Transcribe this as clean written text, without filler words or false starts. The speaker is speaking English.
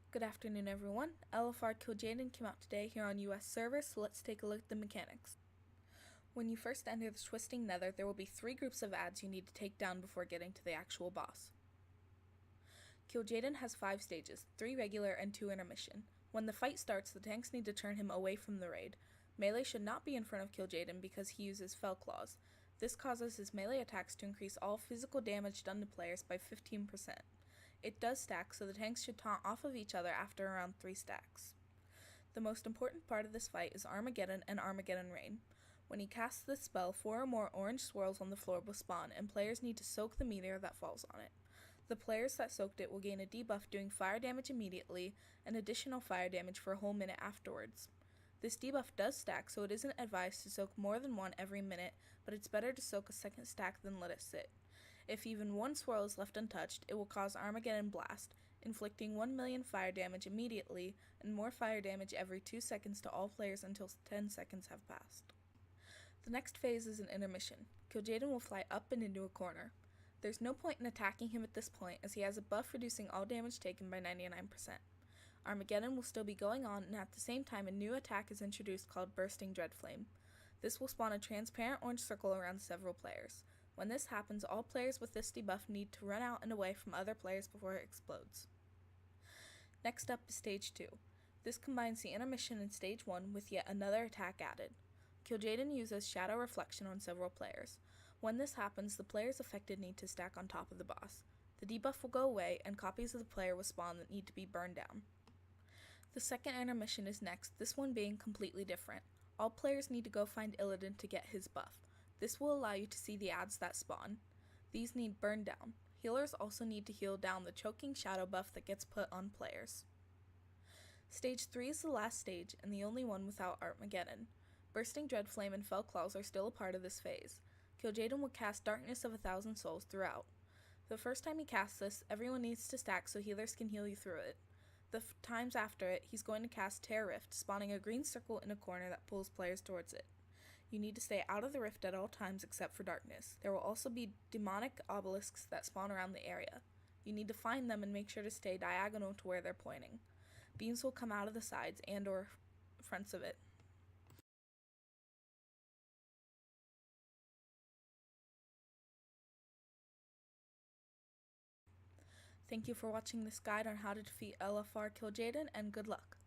Good afternoon, everyone. LFR Kil'jaeden came out today here on US servers, so let's take a look at the mechanics. When you first enter the Twisting Nether, there will be 3 groups of ads you need to take down before getting to the actual boss. Kil'jaeden has 5 stages, 3 regular and 2 intermission. When the fight starts, the tanks need to turn him away from the raid. Melee should not be in front of Kil'jaeden because he uses Fell Claws. This causes his melee attacks to increase all physical damage done to players by 15%. It does stack, so the tanks should taunt off of each other after around 3 stacks. The most important part of this fight is Armageddon and Armageddon Rain. When he casts this spell, 4 or more orange swirls on the floor will spawn, and players need to soak the meteor that falls on it. The players that soaked it will gain a debuff doing fire damage immediately, and additional fire damage for a whole minute afterwards. This debuff does stack, so it isn't advised to soak more than 1 every minute, but it's better to soak a second stack than let it sit. If even 1 swirl is left untouched, it will cause Armageddon Blast, inflicting 1 million fire damage immediately, and more fire damage every 2 seconds to all players until 10 seconds have passed. The next phase is an intermission. Kil'jaeden will fly up and into a corner. There's no point in attacking him at this point, as he has a buff reducing all damage taken by 99%. Armageddon will still be going on, and at the same time a new attack is introduced called Bursting Dreadflame. This will spawn a transparent orange circle around several players. When this happens, all players with this debuff need to run out and away from other players before it explodes. Next up is Stage 2. This combines the intermission in Stage 1 with yet another attack added. Kil'jaeden uses Shadow Reflection on several players. When this happens, the players affected need to stack on top of the boss. The debuff will go away, and copies of the player will spawn that need to be burned down. The second intermission is next, this one being completely different. All players need to go find Illidan to get his buff. This will allow you to see the ads that spawn. These need burn down. Healers also need to heal down the choking shadow buff that gets put on players. Stage 3 is the last stage, and the only one without Armageddon. Bursting Dreadflame and Fell Claws are still a part of this phase. Kil'jaeden will cast Darkness of 1,000 Souls throughout. The first time he casts this, everyone needs to stack so healers can heal you through it. The times after it, he's going to cast Tear Rift, spawning a green circle in a corner that pulls players towards it. You need to stay out of the rift at all times except for darkness. There will also be demonic obelisks that spawn around the area. You need to find them and make sure to stay diagonal to where they're pointing. Beams will come out of the sides and or fronts of it. Thank you for watching this guide on how to defeat LFR Kil'jaeden, and good luck.